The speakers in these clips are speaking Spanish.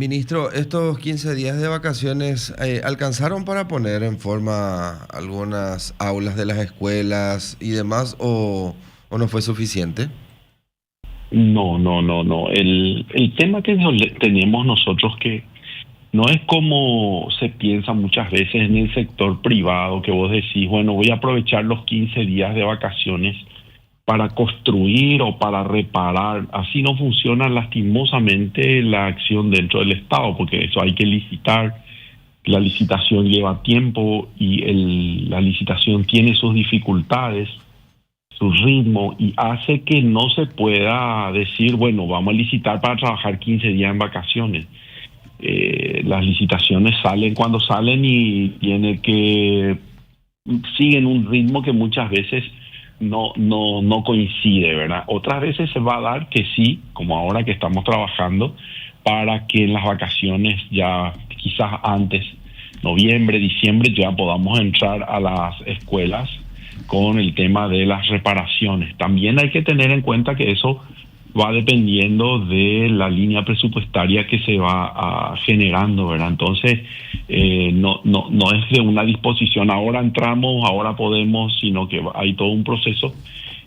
Ministro, estos 15 días de vacaciones, ¿alcanzaron para poner en forma algunas aulas de las escuelas y demás o no fue suficiente? No, no, no, no. El tema que tenemos nosotros que no es como se piensa muchas veces en el sector privado, que vos decís, bueno, voy a aprovechar los 15 días de vacaciones para construir o para reparar. Así no funciona lastimosamente la acción dentro del Estado, porque eso hay que licitar. La licitación lleva tiempo y la licitación tiene sus dificultades, su ritmo, y hace que no se pueda decir, bueno, vamos a licitar para trabajar 15 días en vacaciones. Las licitaciones salen cuando salen y tiene que siguen un ritmo que muchas veces no coincide, ¿verdad? Otras veces se va a dar que sí, como ahora que estamos trabajando, para que en las vacaciones ya quizás antes, noviembre, diciembre, ya podamos entrar a las escuelas con el tema de las reparaciones. También hay que tener en cuenta que eso va dependiendo de la línea presupuestaria que se va generando, ¿verdad? Entonces, no es de una disposición, ahora entramos, ahora podemos, sino que hay todo un proceso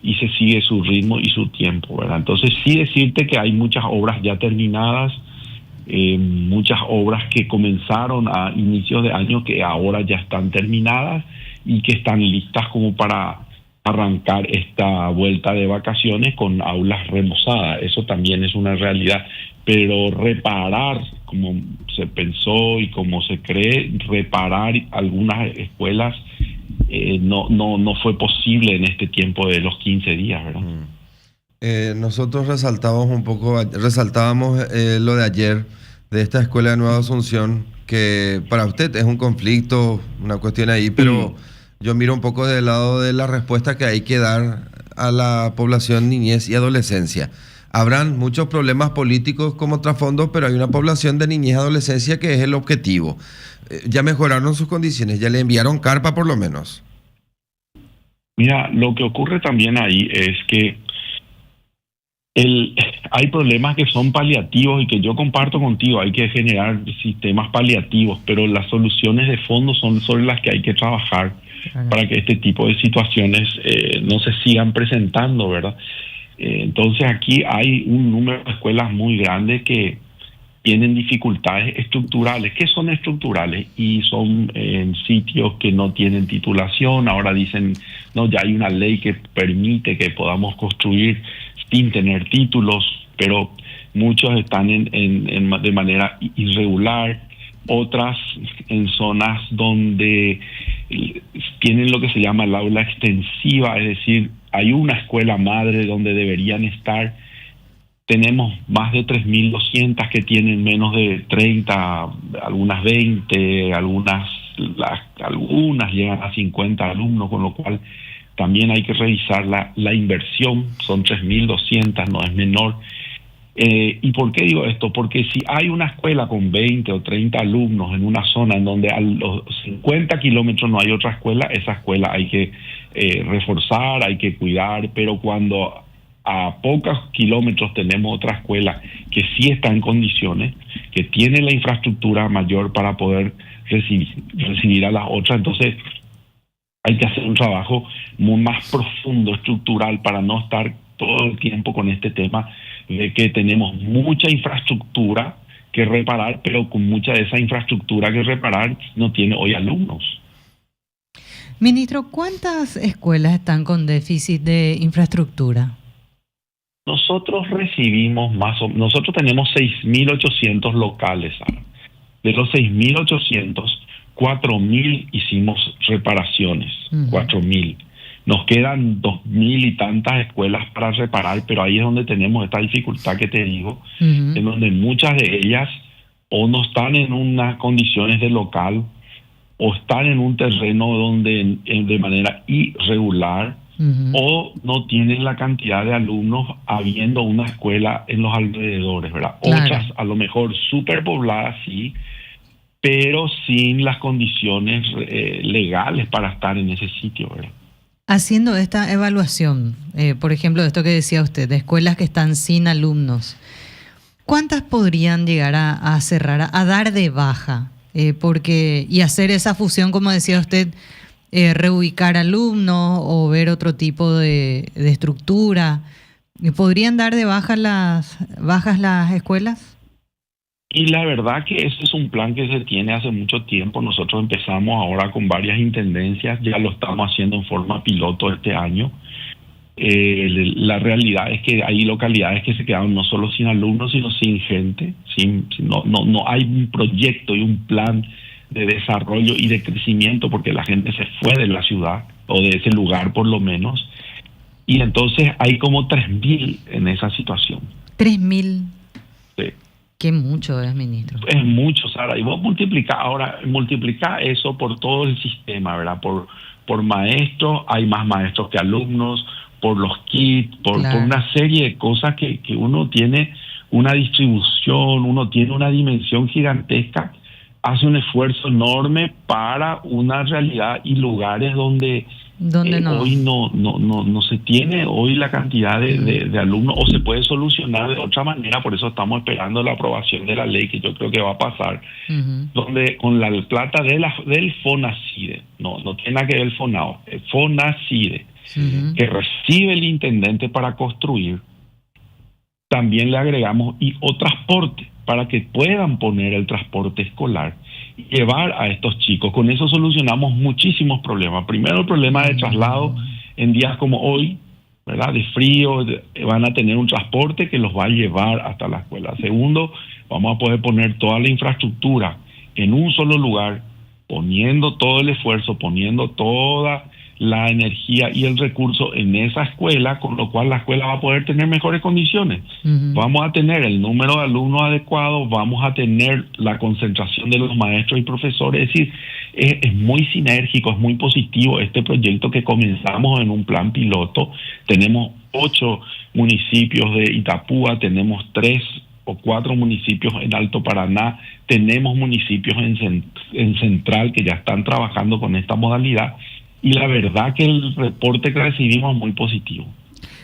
y se sigue su ritmo y su tiempo, ¿verdad? Entonces, sí decirte que hay muchas obras ya terminadas, muchas obras que comenzaron a inicios de año que ahora ya están terminadas y que están listas como para arrancar esta vuelta de vacaciones con aulas remozadas. Eso también es una realidad. Pero reparar, como se pensó y como se cree, reparar algunas escuelas no fue posible en este tiempo de los 15 días, ¿verdad? Nosotros resaltábamos lo de ayer de esta escuela de Nueva Asunción, que para usted es un conflicto, una cuestión ahí, pero yo miro un poco del lado de la respuesta que hay que dar a la población niñez y adolescencia. Habrán muchos problemas políticos como trasfondo, pero hay una población de niñez y adolescencia que es el objetivo. Ya mejoraron sus condiciones, ya le enviaron carpa por lo menos. Mira, lo que ocurre también ahí es que hay problemas que son paliativos y que yo comparto contigo, hay que generar sistemas paliativos, pero las soluciones de fondo son sobre las que hay que trabajar para que este tipo de situaciones no se sigan presentando, ¿verdad? Entonces aquí hay un número de escuelas muy grande que tienen dificultades estructurales. ¿Qué son estructurales? Y son en sitios que no tienen titulación. Ahora dicen, no, ya hay una ley que permite que podamos construir sin tener títulos, pero muchos están de manera irregular, otras en zonas donde tienen lo que se llama el aula extensiva, es decir, hay una escuela madre donde deberían estar. Tenemos más de 3.200 que tienen menos de 30, algunas 20, algunas llegan a 50 alumnos, con lo cual también hay que revisar la inversión. Son 3.200, no es menor. ¿Y por qué digo esto? Porque si hay una escuela con 20 o 30 alumnos en una zona en donde a los 50 kilómetros no hay otra escuela, esa escuela hay que reforzar, hay que cuidar, pero cuando a pocos kilómetros tenemos otra escuela que sí está en condiciones, que tiene la infraestructura mayor para poder recibir a las otras, entonces hay que hacer un trabajo muy más profundo, estructural, para no estar todo el tiempo con este tema de que tenemos mucha infraestructura que reparar, pero con mucha de esa infraestructura que reparar no tiene hoy alumnos. Ministro, ¿cuántas escuelas están con déficit de infraestructura? Nosotros recibimos nosotros tenemos 6.800 locales, Sara. De los 6.800, 4.000 hicimos reparaciones, 4.000. Nos quedan 2.000 y tantas escuelas para reparar, pero ahí es donde tenemos esta dificultad que te digo, en donde muchas de ellas o no están en unas condiciones de local o están en un terreno donde de manera irregular, o no tienen la cantidad de alumnos habiendo una escuela en los alrededores, ¿verdad? Claro. Otras a lo mejor superpobladas, sí, pero sin las condiciones legales para estar en ese sitio, ¿verdad? Haciendo esta evaluación, por ejemplo, esto que decía usted, de escuelas que están sin alumnos, ¿Cuántas podrían llegar a cerrar, a dar de baja? Y hacer esa fusión, como decía usted, reubicar alumnos o ver otro tipo de estructura. ¿Podrían dar de bajas las escuelas? Y la verdad que ese es un plan que se tiene hace mucho tiempo. Nosotros empezamos ahora con varias intendencias, ya lo estamos haciendo en forma piloto este año. La realidad es que hay localidades que se quedaron no solo sin alumnos, sino sin gente. No hay un proyecto y un plan de desarrollo y de crecimiento porque la gente se fue de la ciudad o de ese lugar por lo menos. Y entonces hay como 3.000 en esa situación. 3.000. Sí. Qué mucho es, ministro. Es mucho, Sara. Y vos multiplica eso por todo el sistema, ¿verdad? Por maestros, hay más maestros que alumnos, por los kits, por una serie de cosas que uno tiene una distribución, uno tiene una dimensión gigantesca, hace un esfuerzo enorme para una realidad y lugares donde hoy no se tiene hoy la cantidad de alumnos, o se puede solucionar de otra manera. Por eso estamos esperando la aprobación de la ley, que yo creo que va a pasar, donde con la plata del FONACIDE, no tiene nada que ver el FONAO, el FONACIDE, que recibe el intendente para construir, también le agregamos o transporte, para que puedan poner el transporte escolar y llevar a estos chicos. Con eso solucionamos muchísimos problemas. Primero, el problema de traslado en días como hoy, ¿verdad? De frío, van a tener un transporte que los va a llevar hasta la escuela. Segundo, vamos a poder poner toda la infraestructura en un solo lugar, poniendo todo el esfuerzo, poniendo toda la energía y el recurso en esa escuela, con lo cual la escuela va a poder tener mejores condiciones. Vamos a tener el número de alumnos adecuado, vamos a tener la concentración de los maestros y profesores. Es decir, es muy sinérgico, es muy positivo este proyecto que comenzamos en un plan piloto. Tenemos 8 municipios de Itapúa, tenemos 3 o 4 municipios en Alto Paraná, tenemos municipios en Central que ya están trabajando con esta modalidad. Y la verdad que el reporte que recibimos es muy positivo.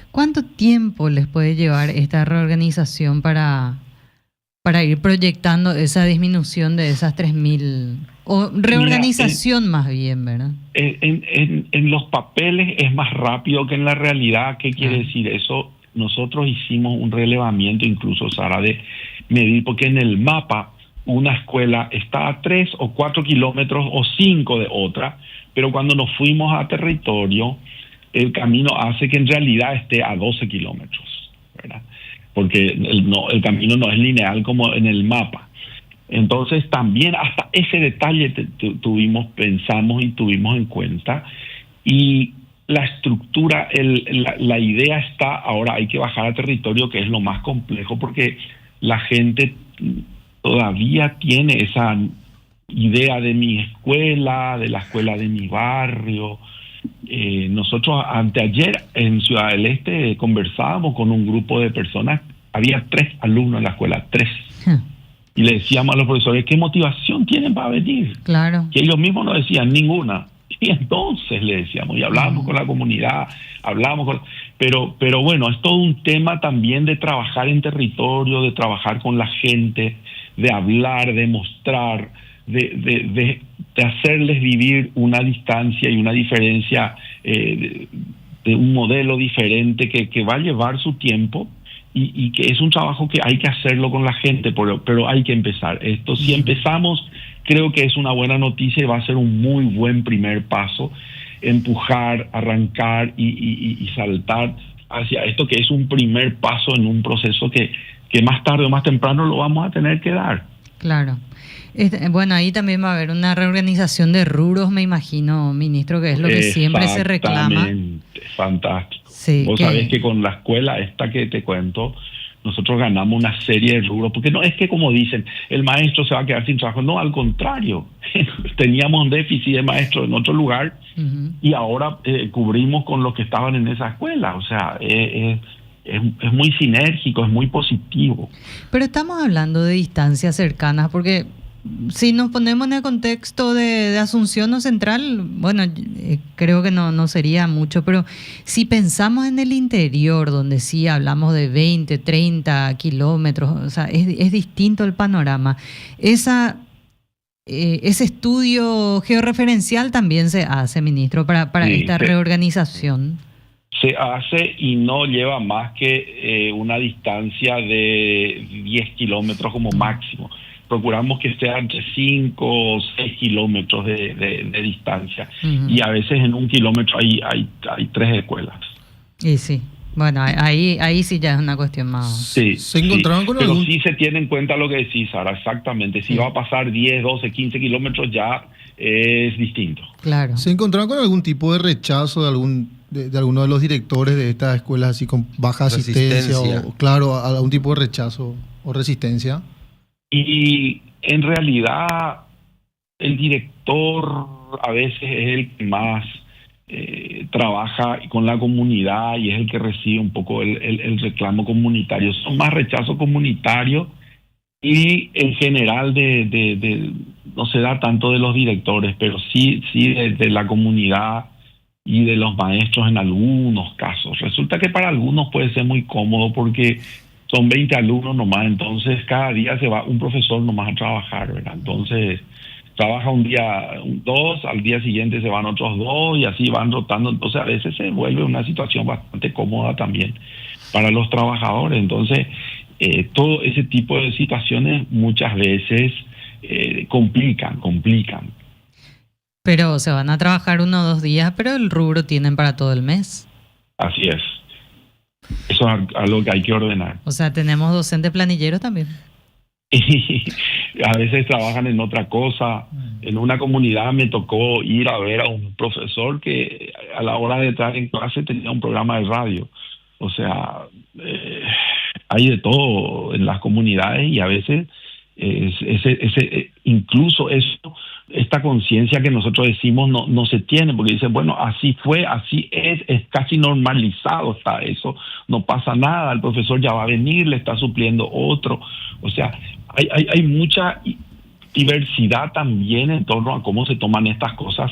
¿Cuánto tiempo les puede llevar esta reorganización para ir proyectando esa disminución de esas 3.000? O reorganización más bien, ¿verdad? En los papeles es más rápido que en la realidad. ¿Qué quiere decir eso? Nosotros hicimos un relevamiento incluso, Sara, de medir, porque en el mapa una escuela está a 3 o 4 kilómetros o 5 de otra, pero cuando nos fuimos a territorio, el camino hace que en realidad esté a 12 kilómetros, ¿verdad? Porque el camino no es lineal como en el mapa. Entonces también hasta ese detalle pensamos y tuvimos en cuenta. Y la estructura, la idea está, ahora hay que bajar a territorio, que es lo más complejo, porque la gente todavía tiene esa idea de mi escuela, de la escuela de mi barrio. Nosotros anteayer en Ciudad del Este conversábamos con un grupo de personas, había 3 alumnos en la escuela, 3. Y le decíamos a los profesores, ¿qué motivación tienen para venir? Claro. Que ellos mismos nos decían, ninguna. Y entonces le decíamos, y hablábamos con la comunidad, pero bueno, es todo un tema también de trabajar en territorio, de trabajar con la gente, de hablar, de mostrar, de hacerles vivir una distancia y una diferencia, de un modelo diferente que va a llevar su tiempo y que es un trabajo que hay que hacerlo con la gente, pero hay que empezar. Esto, si empezamos, creo que es una buena noticia y va a ser un muy buen primer paso, empujar, arrancar y saltar hacia esto, que es un primer paso en un proceso que más tarde o más temprano lo vamos a tener que dar. Claro. Bueno, ahí también va a haber una reorganización de rubros, me imagino, ministro, que es lo que siempre se reclama. Fantástico. Sí, Vos sabés que con la escuela esta que te cuento, nosotros ganamos una serie de rubros, porque no es que, como dicen, el maestro se va a quedar sin trabajo. No, al contrario, teníamos un déficit de maestros en otro lugar y ahora cubrimos con los que estaban en esa escuela. O sea, es muy sinérgico, es muy positivo. Pero estamos hablando de distancias cercanas, porque si nos ponemos en el contexto de Asunción o Central, bueno, creo que no sería mucho, pero si pensamos en el interior, donde sí hablamos de 20, 30 kilómetros, o sea, es distinto el panorama. Ese estudio georreferencial también se hace, ministro, para esta reorganización. Se hace y no lleva más que una distancia de 10 kilómetros como máximo. Procuramos que sea entre 5 o 6 kilómetros de distancia. Uh-huh. Y a veces en 1 kilómetro hay 3 escuelas. Y sí, bueno, ahí sí ya es una cuestión más... Sí, ¿Se encontraron con pero algún... sí se tiene en cuenta lo que decís, Sara, exactamente. Si va a pasar 10, 12, 15 kilómetros ya es distinto. Claro. ¿Se encontraron con algún tipo de rechazo de alguno de los directores de estas escuelas así con baja asistencia o, claro, algún tipo de rechazo o resistencia? Y en realidad el director a veces es el que más trabaja con la comunidad y es el que recibe un poco el reclamo comunitario. Son más rechazo comunitario y en general no se da tanto de los directores, pero sí de la comunidad y de los maestros en algunos casos. Resulta que para algunos puede ser muy cómodo porque son 20 alumnos nomás, entonces cada día se va un profesor nomás a trabajar, ¿verdad? Entonces trabaja un día 2, al día siguiente se van otros 2 y así van rotando. Entonces a veces se vuelve una situación bastante cómoda también para los trabajadores. Entonces todo ese tipo de situaciones muchas veces complican. Pero se van a trabajar 1 o 2 días, pero el rubro tienen para todo el mes. Así es. Eso es algo que hay que ordenar. O sea, tenemos docentes planilleros también. Y a veces trabajan en otra cosa. En una comunidad me tocó ir a ver a un profesor que a la hora de entrar en clase tenía un programa de radio. O sea, hay de todo en las comunidades y a veces incluso esta conciencia que nosotros decimos no se tiene, porque dice, bueno, así fue, así es casi normalizado está eso, no pasa nada, el profesor ya va a venir, le está supliendo otro. O sea, hay mucha diversidad también en torno a cómo se toman estas cosas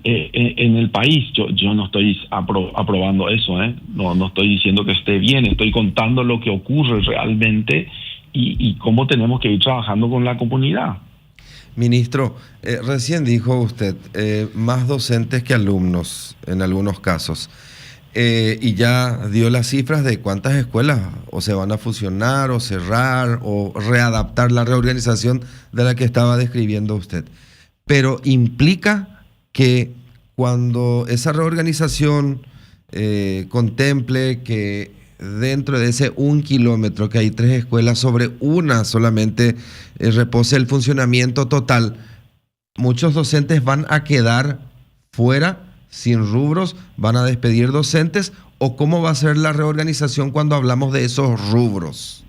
en el país. Yo no estoy aprobando eso, no estoy diciendo que esté bien, estoy contando lo que ocurre realmente y cómo tenemos que ir trabajando con la comunidad. Ministro, recién dijo usted, más docentes que alumnos en algunos casos, y ya dio las cifras de cuántas escuelas o se van a fusionar o cerrar o readaptar la reorganización de la que estaba describiendo usted. Pero implica que cuando esa reorganización contemple que dentro de ese 1 kilómetro que hay 3 escuelas, sobre una solamente repose el funcionamiento total, muchos docentes van a quedar fuera, sin rubros, van a despedir docentes, o cómo va a ser la reorganización cuando hablamos de esos rubros.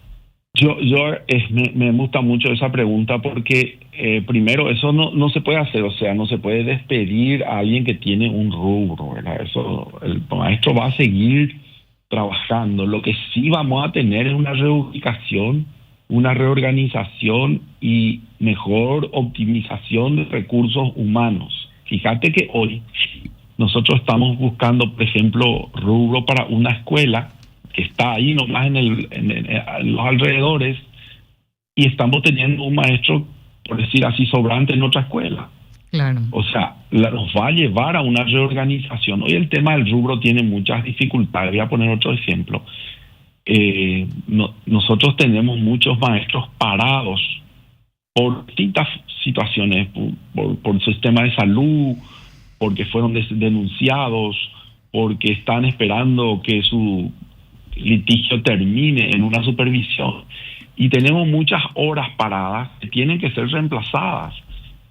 Me gusta mucho esa pregunta porque primero eso no se puede hacer, o sea, no se puede despedir a alguien que tiene un rubro, ¿verdad? Eso, el maestro va a seguir trabajando. Lo que sí vamos a tener es una reubicación, una reorganización y mejor optimización de recursos humanos. Fíjate que hoy nosotros estamos buscando, por ejemplo, rubro para una escuela que está ahí nomás en los alrededores y estamos teniendo un maestro, por decir así, sobrante en otra escuela. Claro. O sea, nos va a llevar a una reorganización. Hoy el tema del rubro tiene muchas dificultades. Voy a poner otro ejemplo. Nosotros tenemos muchos maestros parados por distintas situaciones, por el sistema de salud, porque fueron denunciados, porque están esperando que su litigio termine en una supervisión. Y tenemos muchas horas paradas que tienen que ser reemplazadas.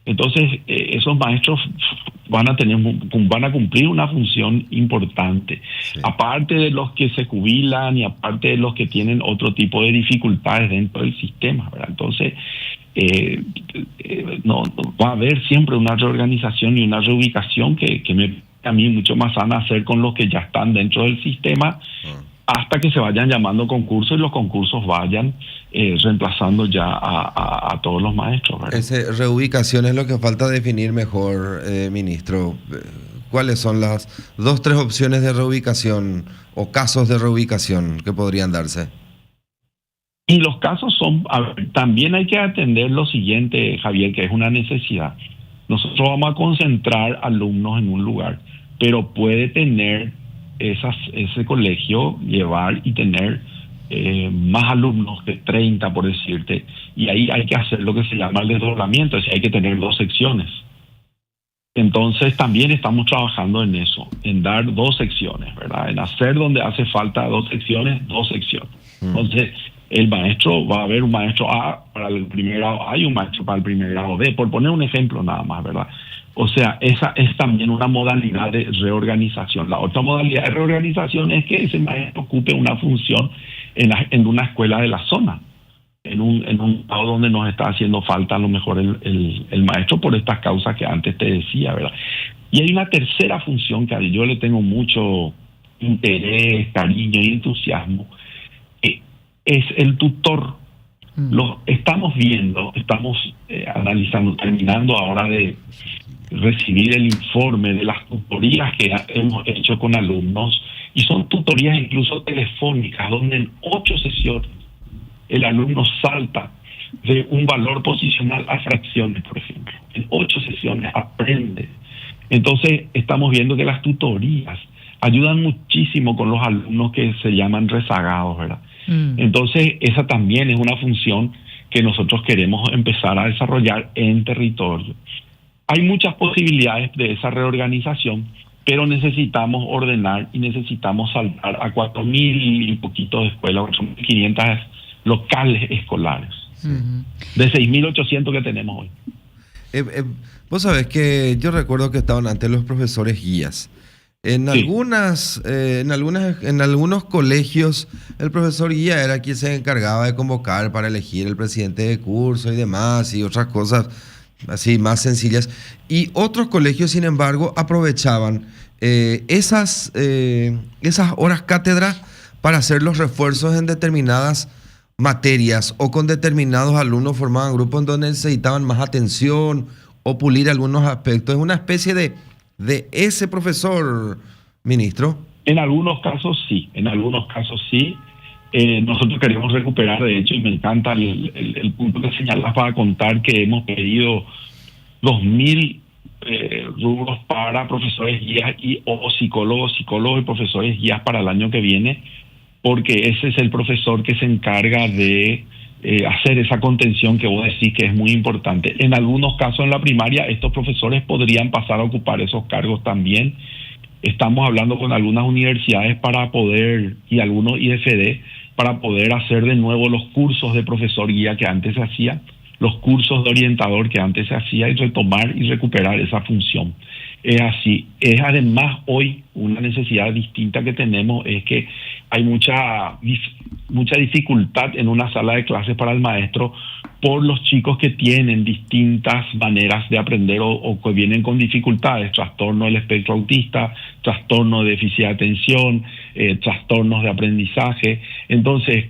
Entonces, esos maestros van a cumplir una función importante. Sí. Aparte de los que se jubilan y aparte de los que tienen otro tipo de dificultades dentro del sistema, ¿verdad? Entonces, no va a haber siempre una reorganización y una reubicación que me a mí mucho más sana hacer con los que ya están dentro del sistema, hasta que se vayan llamando concursos y los concursos vayan reemplazando ya a todos los maestros, ¿verdad? Esa reubicación es lo que falta definir mejor, ministro. ¿Cuáles son las 2-3 opciones de reubicación o casos de reubicación que podrían darse? Y los casos son, también hay que atender lo siguiente, Javier, que es una necesidad. Nosotros vamos a concentrar alumnos en un lugar, pero puede tener ese colegio llevar y tener más alumnos de 30, por decirte, y ahí hay que hacer lo que se llama el desdoblamiento, es decir, hay que tener 2 secciones. Entonces también estamos trabajando en eso, en dar 2 secciones, ¿verdad? En hacer donde hace falta 2 secciones, 2 secciones. Entonces el maestro, va a haber un maestro A para el primer grado A y un maestro para el primer grado B, por poner un ejemplo nada más, ¿verdad? O sea, esa es también una modalidad de reorganización. La otra modalidad de reorganización es que ese maestro ocupe una función en una escuela de la zona, en un lado donde nos está haciendo falta a lo mejor el maestro por estas causas que antes te decía, ¿verdad? Y hay una tercera función que yo le tengo mucho interés, cariño y entusiasmo, es el tutor. Lo estamos viendo, estamos analizando, terminando ahora de recibir el informe de las tutorías que hemos hecho con alumnos, y son tutorías incluso telefónicas, donde en 8 sesiones el alumno salta de un valor posicional a fracciones, por ejemplo. En 8 sesiones aprende. Entonces estamos viendo que las tutorías ayudan muchísimo con los alumnos que se llaman rezagados, ¿verdad? Entonces esa también es una función que nosotros queremos empezar a desarrollar en territorio. Hay muchas posibilidades de esa reorganización, pero necesitamos ordenar y necesitamos saltar a 4.000 y poquitos de escuelas, 8.500 locales escolares, de 6.800 que tenemos hoy. Vos sabés que yo recuerdo que estaban antes los profesores guías. En algunos colegios el profesor guía era quien se encargaba de convocar para elegir el presidente de curso y demás, y otras cosas así más sencillas. Y otros colegios, sin embargo, aprovechaban esas horas cátedra para hacer los refuerzos en determinadas materias, o con determinados alumnos formaban grupos en donde necesitaban más atención o pulir algunos aspectos. Es una especie de ese profesor, ministro. En algunos casos sí. Nosotros queremos recuperar, de hecho, y me encanta el punto que señalas para contar que hemos pedido 2.000 rubros para profesores guías o psicólogos y profesores guías para el año que viene, porque ese es el profesor que se encarga de hacer esa contención que vos decís que es muy importante. En algunos casos en la primaria estos profesores podrían pasar a ocupar esos cargos también. Estamos hablando con algunas universidades para poder, y algunos IFD, para poder hacer de nuevo los cursos de profesor guía que antes se hacía, los cursos de orientador que antes se hacía, y retomar y recuperar esa función. Es así. Es además hoy una necesidad distinta que tenemos, es que hay mucha dificultad en una sala de clases para el maestro por los chicos que tienen distintas maneras de aprender o que vienen con dificultades, trastorno del espectro autista, trastorno de déficit de atención, trastornos de aprendizaje. Entonces,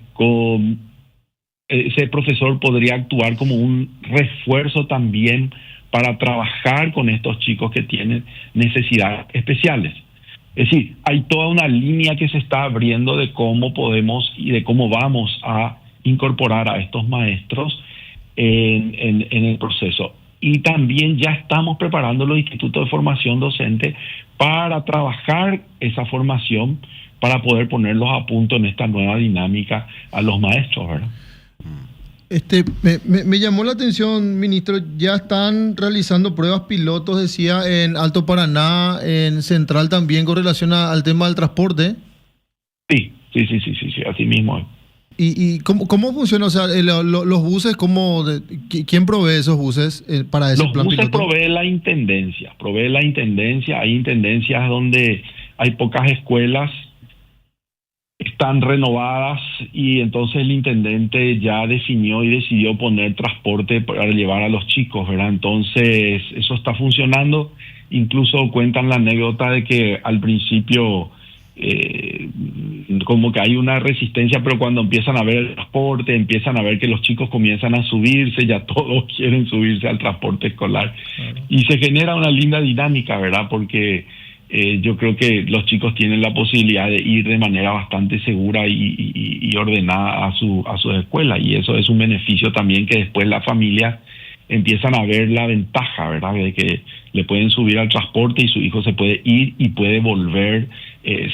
ese profesor podría actuar como un refuerzo también para trabajar con estos chicos que tienen necesidades especiales. Es decir, hay toda una línea que se está abriendo de cómo podemos y de cómo vamos a incorporar a estos maestros en el proceso. Y también ya estamos preparando los institutos de formación docente para trabajar esa formación, para poder ponerlos a punto en esta nueva dinámica a los maestros, ¿verdad? Me llamó la atención, ministro, ya están realizando pruebas pilotos, decía, en Alto Paraná, en Central también, con relación al tema del transporte. Sí, así mismo es. ¿Y cómo funciona? O sea, los buses, ¿quién provee esos buses para ese plan piloto? Los buses provee la intendencia. Hay intendencias donde hay pocas escuelas, están renovadas, y entonces el intendente ya definió y decidió poner transporte para llevar a los chicos, ¿verdad? Entonces eso está funcionando. Incluso cuentan la anécdota de que al principio como que hay una resistencia, pero cuando empiezan a ver el transporte, empiezan a ver que los chicos comienzan a subirse, ya todos quieren subirse al transporte escolar. Y se genera una linda dinámica, ¿verdad? Porque yo creo que los chicos tienen la posibilidad de ir de manera bastante segura y ordenada a su escuela, y eso es un beneficio también que después las familias empiezan a ver la ventaja, ¿verdad? De que le pueden subir al transporte y su hijo se puede ir y puede volver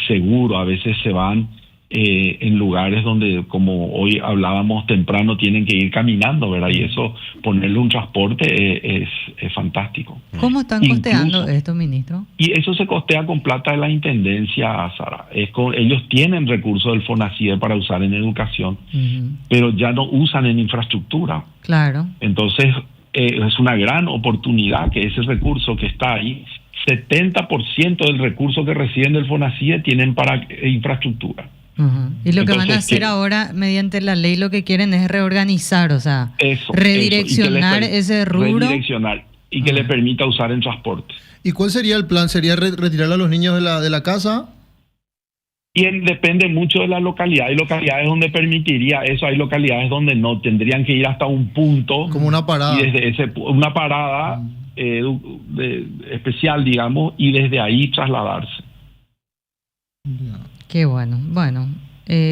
seguro. A veces se van en lugares donde, como hoy hablábamos temprano, tienen que ir caminando, ¿verdad? Y eso, ponerle un transporte es fantástico. ¿Cómo están costeando esto, ministro? Y eso se costea con plata de la Intendencia, Sara. Ellos tienen recursos del FONACIDE para usar en educación, pero ya no usan en infraestructura. Claro. Entonces, es una gran oportunidad que ese recurso que está ahí, 70% del recurso que reciben del FONACIDE tienen para infraestructura. Y lo que van a hacer ahora mediante la ley, lo que quieren es reorganizar, o sea, redireccionar ese rubro. Redireccionar y que le permita usar el transporte. ¿Y cuál sería el plan? ¿Sería retirar a los niños de la casa? Y depende mucho de la localidad. Hay localidades donde permitiría eso, hay localidades donde no, tendrían que ir hasta un punto. Como una parada. Y desde una parada especial, digamos, y desde ahí trasladarse. Qué bueno. Bueno,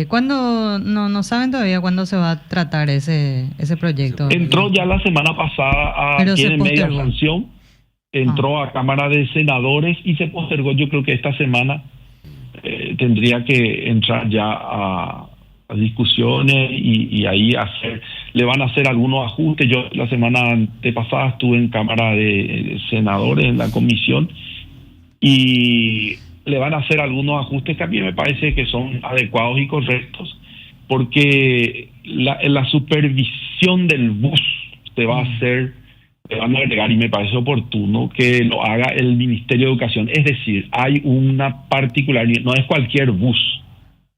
¿cuándo? No saben todavía cuándo se va a tratar ese proyecto. Entró ya la semana pasada, tiene media sanción, entró a Cámara de Senadores y se postergó. Yo creo que esta semana tendría que entrar ya a discusiones y ahí le van a hacer algunos ajustes. Yo la semana antepasada estuve en Cámara de Senadores, en la comisión, y le van a hacer algunos ajustes que a mí me parece que son adecuados y correctos, porque la supervisión del bus se va a hacer, le van a agregar, y me parece oportuno que lo haga el Ministerio de Educación. Es decir, hay una particularidad, no es cualquier bus,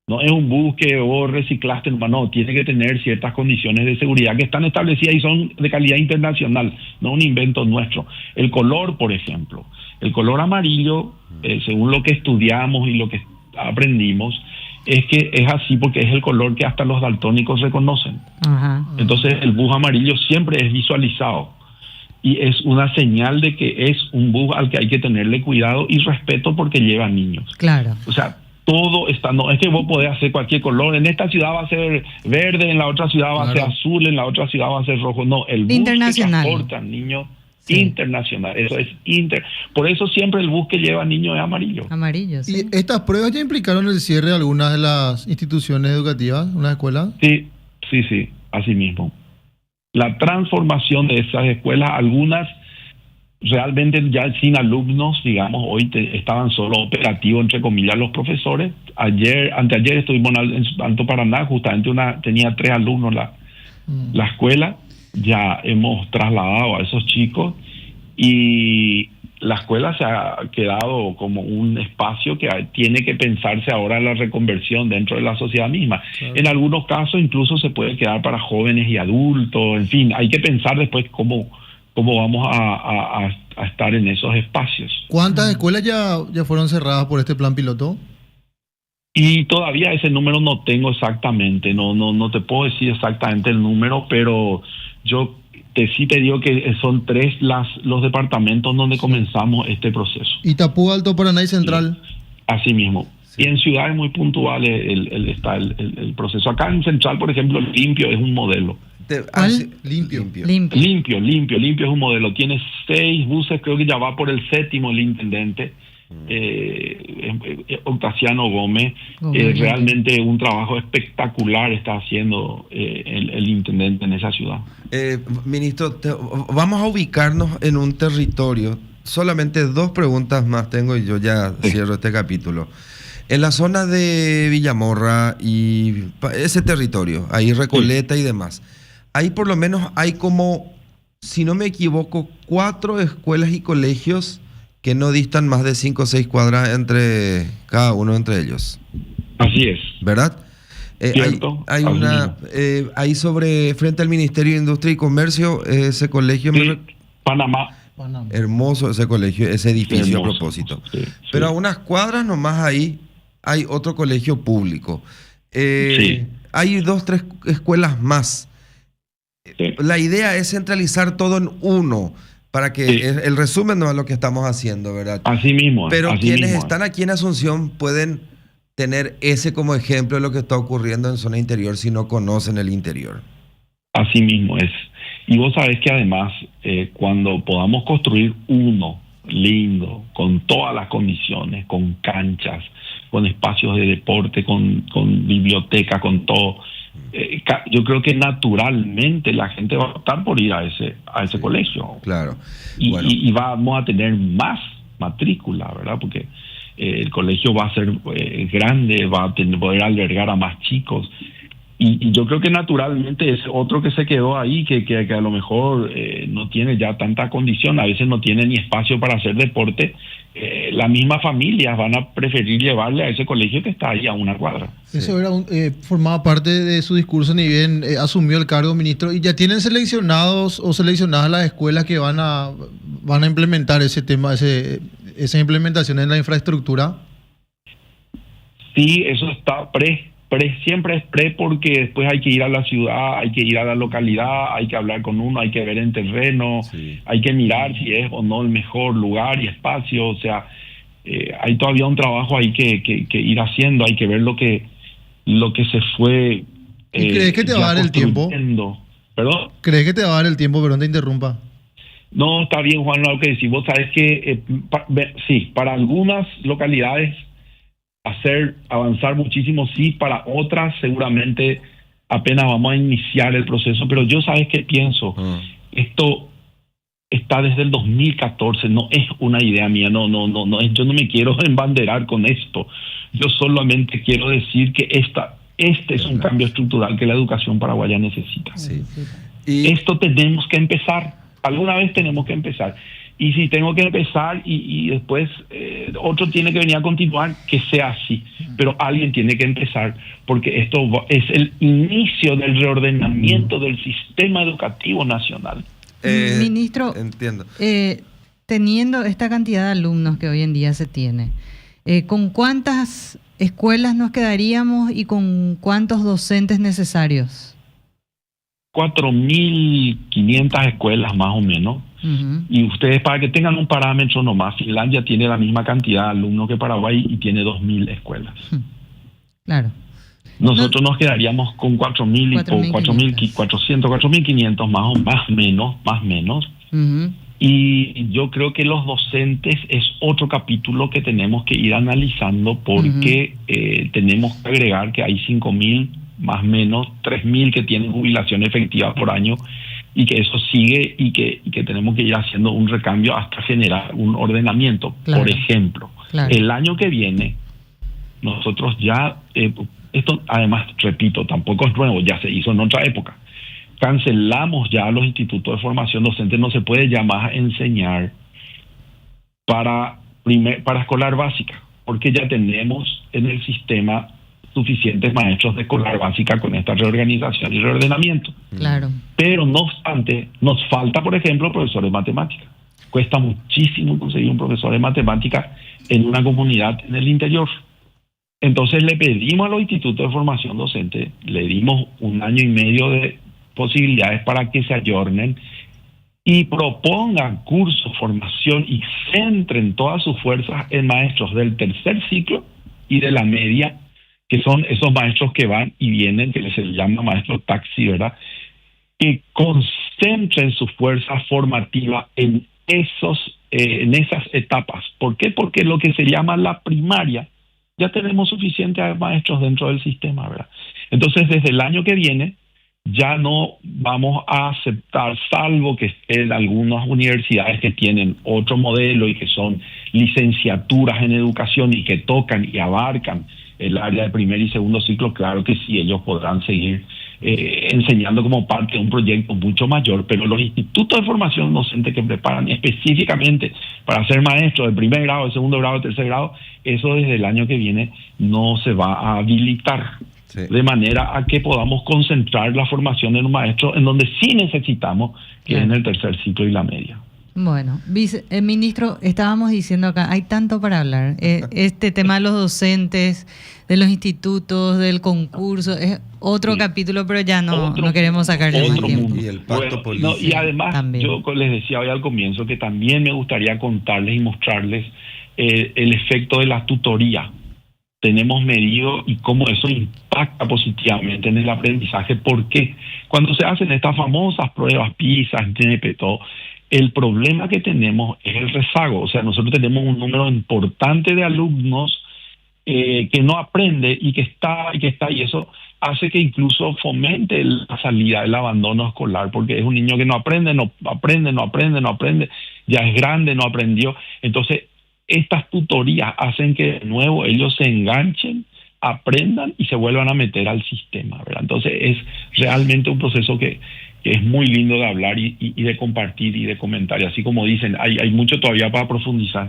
no es un bus que vos reciclaste, no, tiene que tener ciertas condiciones de seguridad que están establecidas y son de calidad internacional, no un invento nuestro. El color, por ejemplo, el color amarillo, según lo que estudiamos y lo que aprendimos, es que es así porque es el color que hasta los daltónicos reconocen. Entonces el bus amarillo siempre es visualizado y es una señal de que es un bus al que hay que tenerle cuidado y respeto porque lleva niños. Claro. O sea, todo está, no es que vos podés hacer cualquier color, en esta ciudad va a ser verde, en la otra ciudad va a ser azul, en la otra ciudad va a ser rojo. No, el bus que transporta niños, internacional, eso es por eso siempre el bus que lleva niños es amarillo. Amarillo, sí. ¿Y estas pruebas ya implicaron el cierre de algunas de las instituciones educativas, unas escuelas? Sí, así mismo. La transformación de esas escuelas, algunas realmente ya sin alumnos, digamos, hoy estaban solo operativos, entre comillas, los profesores. Anteayer estuvimos en Alto Paraná, justamente tenía 3 alumnos la escuela. Ya hemos trasladado a esos chicos y la escuela se ha quedado como un espacio que tiene que pensarse ahora en la reconversión dentro de la sociedad misma. Claro. En algunos casos incluso se puede quedar para jóvenes y adultos, en fin, hay que pensar después cómo vamos a estar en esos espacios. ¿Cuántas escuelas ya fueron cerradas por este plan piloto? Y todavía ese número no tengo exactamente, no te puedo decir exactamente el número, pero yo sí te digo que son 3 los departamentos donde comenzamos este proceso. Itapú, Alto Paraná y Central. Sí, así mismo. Sí. Y en ciudades muy puntuales está el proceso. Acá en Central, por ejemplo, Limpio es un modelo. Limpio es un modelo. Tiene 6 buses, creo que ya va por el 7º el intendente. Octaviano Gómez, realmente un trabajo espectacular está haciendo el intendente en esa ciudad. Ministro, vamos a ubicarnos en un territorio. Solamente 2 preguntas más tengo y yo ya cierro este capítulo. En la zona de Villamorra y ese territorio, ahí Recoleta y demás, ahí por lo menos hay como, si no me equivoco, 4 escuelas y colegios que no distan más de 5 o 6 cuadras entre cada uno entre ellos. Así es. ¿Verdad? Cierto. Hay sobre, frente al Ministerio de Industria y Comercio, ese colegio... Sí, Panamá. Hermoso ese colegio, ese edificio, hermoso, a propósito. Sí. Pero a unas cuadras nomás ahí hay otro colegio público. Sí. Hay 2, 3 escuelas más. Sí. La idea es centralizar todo en uno, para que el resumen no es lo que estamos haciendo, ¿verdad? Así mismo. Pero así quienes mismo. están aquí en Asunción pueden tener ese como ejemplo de lo que está ocurriendo en zona interior si no conocen el interior. Así mismo es. Y vos sabés que además, cuando podamos construir uno lindo, con todas las condiciones, con canchas, con espacios de deporte, con biblioteca, con todo, yo creo que naturalmente la gente va a optar por ir a ese colegio. Claro. Y vamos a tener más matrícula, ¿verdad? Porque el colegio va a ser grande, va a poder albergar a más chicos. Y yo creo que naturalmente es otro que se quedó ahí, que a lo mejor no tiene ya tanta condición, a veces no tiene ni espacio para hacer deporte. Las mismas familias van a preferir llevarle a ese colegio que está ahí a una cuadra. Eso era formaba parte de su discurso ni bien asumió el cargo, ministro. ¿Y ya tienen seleccionados o seleccionadas las escuelas que van a implementar ese tema, esa implementación en la infraestructura? Sí, eso está siempre es porque después hay que ir a la ciudad, hay que ir a la localidad, hay que hablar con uno, hay que ver en terreno, hay que mirar si es o no el mejor lugar y espacio. O sea, hay todavía un trabajo ahí que ir haciendo, hay que ver lo que se fue. ¿Y crees que te va a dar el tiempo? ¿Perdón? ¿Crees que te va a dar el tiempo? Perdón, te interrumpa. No, está bien, Juan, lo que decís. Vos sabés que sí, para algunas localidades avanzar muchísimo, sí, para otras seguramente apenas vamos a iniciar el proceso, pero yo sabes qué pienso, esto está desde el 2014, no es una idea mía, no es, yo no me quiero embanderar con esto, yo solamente quiero decir que este es un cambio estructural que la educación paraguaya necesita. Sí. Y esto tenemos que empezar, alguna vez tenemos que empezar. Y si tengo que empezar y después otro tiene que venir a continuar, que sea así. Pero alguien tiene que empezar, porque esto es el inicio del reordenamiento del sistema educativo nacional. Ministro, entiendo. Teniendo esta cantidad de alumnos que hoy en día se tiene, ¿con cuántas escuelas nos quedaríamos y con cuántos docentes necesarios? 4.500 escuelas más o menos. Y ustedes, para que tengan un parámetro nomás, Finlandia tiene la misma cantidad de alumnos que Paraguay y tiene 2.000 escuelas. Claro. Nosotros nos quedaríamos con 4.400, 4.500 más menos. Y yo creo que los docentes es otro capítulo que tenemos que ir analizando porque tenemos que agregar que hay 5.000 más o menos 3.000 que tienen jubilación efectiva por año y que eso sigue y que tenemos que ir haciendo un recambio hasta generar un ordenamiento. Claro. Por ejemplo, el año que viene nosotros ya, esto además, repito, tampoco es nuevo, ya se hizo en otra época, cancelamos ya los institutos de formación docente, no se puede ya más enseñar para escolar básica, porque ya tenemos en el sistema suficientes maestros de escolar básica con esta reorganización y reordenamiento. Claro. Pero no obstante, nos falta, por ejemplo, profesores de matemáticas. Cuesta muchísimo conseguir un profesor de matemáticas en una comunidad en el interior. Entonces le pedimos a los institutos de formación docente, le dimos 1 año y medio de posibilidades para que se ayornen y propongan cursos, formación y centren todas sus fuerzas en maestros del tercer ciclo y de la media, que son esos maestros que van y vienen, que se les llama maestro taxi, ¿verdad? Que concentren su fuerza formativa en esas etapas. ¿Por qué? Porque lo que se llama la primaria, ya tenemos suficientes maestros dentro del sistema, ¿verdad? Entonces, desde el año que viene, ya no vamos a aceptar, salvo que estén algunas universidades que tienen otro modelo y que son licenciaturas en educación y que tocan y abarcan el área de primer y segundo ciclo, claro que sí, ellos podrán seguir enseñando como parte de un proyecto mucho mayor, pero los institutos de formación docente que preparan específicamente para ser maestros de primer grado, de segundo grado, de tercer grado, eso desde el año que viene no se va a habilitar. Sí. De manera a que podamos concentrar la formación en un maestro en donde sí necesitamos, que es en el tercer ciclo y la media. Bueno, ministro, estábamos diciendo acá, hay tanto para hablar. Este tema de los docentes, de los institutos, del concurso, es otro capítulo, pero ya no queremos sacarle más tiempo. Y el pacto político. Y además, también. Yo les decía hoy al comienzo que también me gustaría contarles y mostrarles el efecto de la tutoría. Tenemos medido y cómo eso impacta positivamente en el aprendizaje. Porque cuando se hacen estas famosas pruebas, PISA, GNP, todo, el problema que tenemos es el rezago. O sea, nosotros tenemos un número importante de alumnos que no aprende y que está, y eso hace que incluso fomente la salida, el abandono escolar, porque es un niño que no aprende, ya es grande, no aprendió. Entonces, estas tutorías hacen que de nuevo ellos se enganchen, aprendan y se vuelvan a meter al sistema, ¿verdad? Entonces, es realmente un proceso que es muy lindo de hablar y de compartir y de comentar. Y así como dicen, hay mucho todavía para profundizar.